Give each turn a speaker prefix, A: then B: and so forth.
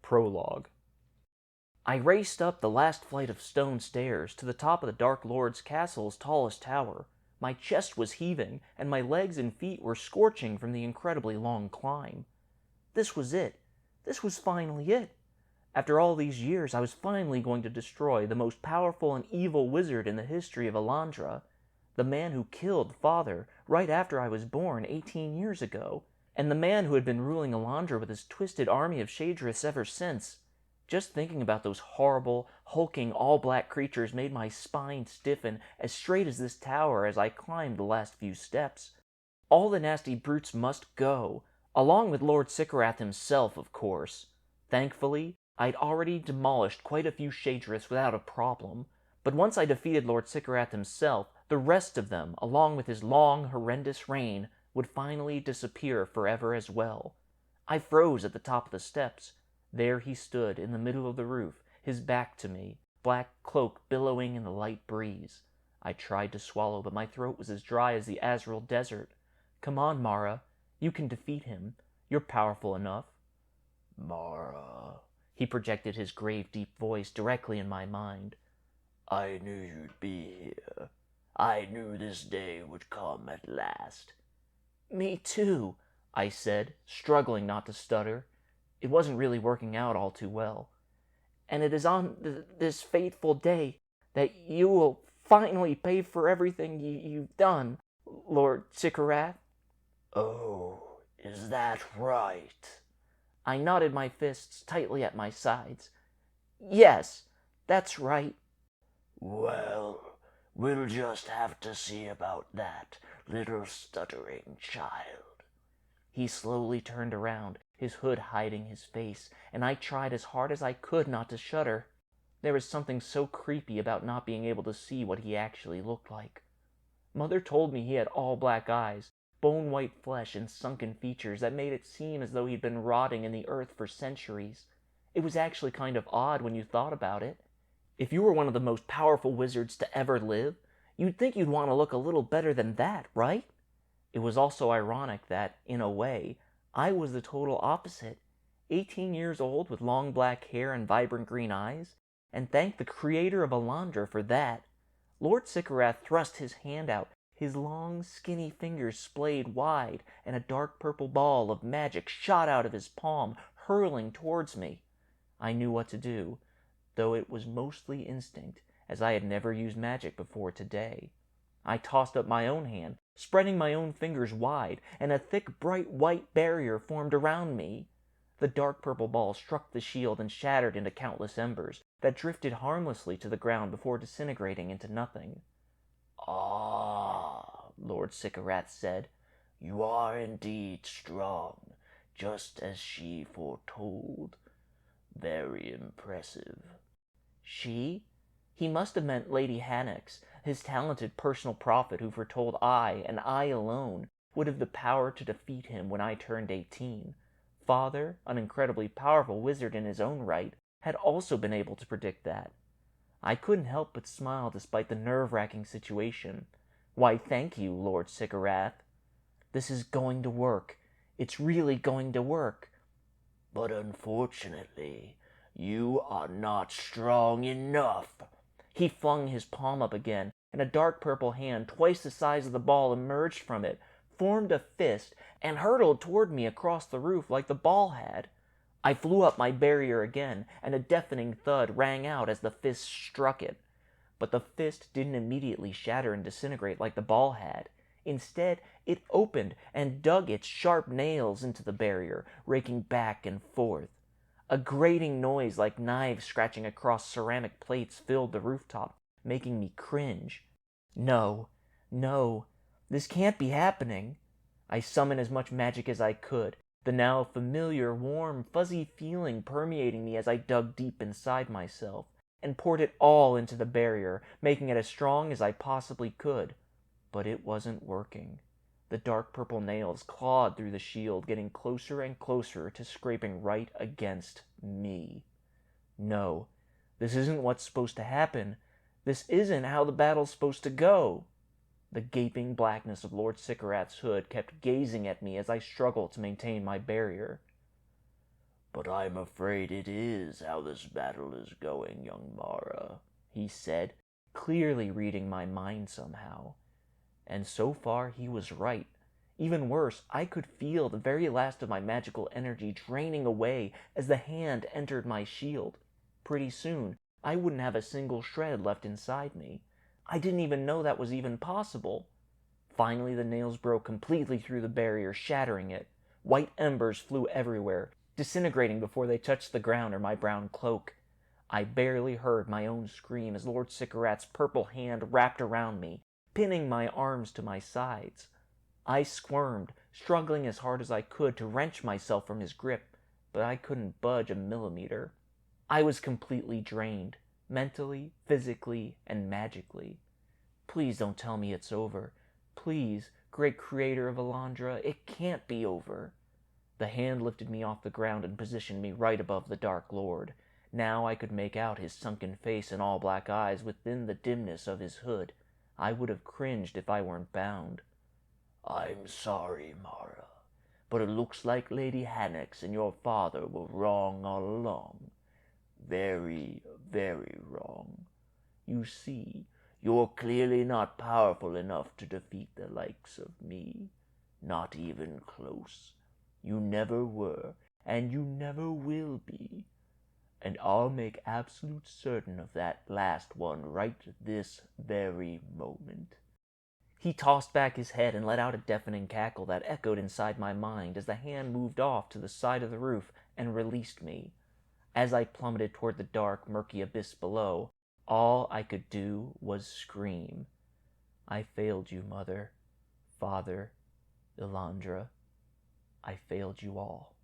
A: Prologue. I raced up the last flight of stone stairs to the top of the Dark Lord's castle's tallest tower. My chest was heaving, and my legs and feet were scorching from the incredibly long climb. This was it. This was finally it. After all these years, I was finally going to destroy the most powerful and evil wizard in the history of Alandra, the man who killed Father right after I was born 18 years ago, and the man who had been ruling Alandra with his twisted army of Shadriths ever since. Just thinking about those horrible, hulking, all-black creatures made my spine stiffen as straight as this tower as I climbed the last few steps. All the nasty brutes must go, along with Lord Sycorath himself, of course. Thankfully, I'd already demolished quite a few Shadriths without a problem, but once I defeated Lord Sycorath himself, the rest of them, along with his long, horrendous reign, would finally disappear forever as well. I froze at the top of the steps. There he stood in the middle of the roof, his back to me, black cloak billowing in the light breeze. I tried to swallow, but my throat was as dry as the Azrael desert. Come on, Mara. You can defeat him. You're powerful enough.
B: Mara.
A: He projected his grave, deep voice directly in my mind.
B: I knew you'd be here. I knew this day would come at last.
A: Me too, I said, struggling not to stutter. It wasn't really working out all too well. And it is on this fateful day that you will finally pay for everything you've done, Lord Sycorath.
B: Oh, is that right?
A: I knotted my fists tightly at my sides. Yes, that's right.
B: Well, we'll just have to see about that, little stuttering child.
A: He slowly turned around, his hood hiding his face, and I tried as hard as I could not to shudder. There was something so creepy about not being able to see what he actually looked like. Mother told me he had all black eyes, bone-white flesh, and sunken features that made it seem as though he'd been rotting in the earth for centuries. It was actually kind of odd when you thought about it. If you were one of the most powerful wizards to ever live, you'd think you'd want to look a little better than that, right? It was also ironic that, in a way, I was the total opposite. 18 years old with long black hair and vibrant green eyes, and thank the creator of Alandra for that. Lord Sycorath thrust his hand out, his long, skinny fingers splayed wide, and a dark purple ball of magic shot out of his palm, hurling towards me. I knew what to do, though it was mostly instinct, as I had never used magic before today. I tossed up my own hand, spreading my own fingers wide, and a thick, bright white barrier formed around me. The dark purple ball struck the shield and shattered into countless embers that drifted harmlessly to the ground before disintegrating into nothing.
B: Ah,
A: Lord Sycorath said.
B: You are indeed strong, just as she foretold. Very impressive.
A: She? He must have meant Lady Hannox, his talented personal prophet who foretold I, and I alone, would have the power to defeat him when I turned 18. Father, an incredibly powerful wizard in his own right, had also been able to predict that. I couldn't help but smile despite the nerve-wracking situation. Why, thank you, Lord Sycorath. This is going to work. It's really going to work.
B: But unfortunately, you are not strong enough.
A: He flung his palm up again, and a dark purple hand, twice the size of the ball, emerged from it, formed a fist, and hurtled toward me across the roof like the ball had. I flew up my barrier again, and a deafening thud rang out as the fist struck it. But the fist didn't immediately shatter and disintegrate like the ball had. Instead, it opened and dug its sharp nails into the barrier, raking back and forth. A grating noise like knives scratching across ceramic plates filled the rooftop, making me cringe. No, this can't be happening. I summoned as much magic as I could, the now familiar, warm, fuzzy feeling permeating me as I dug deep inside myself, and poured it all into the barrier, making it as strong as I possibly could. But it wasn't working. The dark purple nails clawed through the shield, getting closer and closer to scraping right against me. No, this isn't what's supposed to happen. This isn't how the battle's supposed to go. The gaping blackness of Lord Sycorath's hood kept gazing at me as I struggled to maintain my barrier.
B: But I'm afraid it is how this battle is going, young Mara,
A: he said, clearly reading my mind somehow. And so far he was right. Even worse, I could feel the very last of my magical energy draining away as the hand entered my shield. Pretty soon, I wouldn't have a single shred left inside me. I didn't even know that was even possible. Finally, the nails broke completely through the barrier, shattering it. White embers flew everywhere, disintegrating before they touched the ground or my brown cloak. I barely heard my own scream as Lord Sycorat's purple hand wrapped around me, pinning my arms to my sides. I squirmed, struggling as hard as I could to wrench myself from his grip, but I couldn't budge a millimeter. I was completely drained, mentally, physically, and magically. Please don't tell me it's over. Please, great creator of Elandra, it can't be over. The hand lifted me off the ground and positioned me right above the Dark Lord. Now I could make out his sunken face and all black eyes within the dimness of his hood. I would have cringed if I weren't bound.
B: I'm sorry, Mara, but it looks like Lady Hannex and your father were wrong all along. Very, very wrong. You see, you're clearly not powerful enough to defeat the likes of me. Not even close. You never were, and you never will be. And I'll make absolute certain of that last one right this very moment.
A: He tossed back his head and let out a deafening cackle that echoed inside my mind as the hand moved off to the side of the roof and released me. As I plummeted toward the dark, murky abyss below, all I could do was scream. I failed you, Mother, Father, Elandra. I failed you all.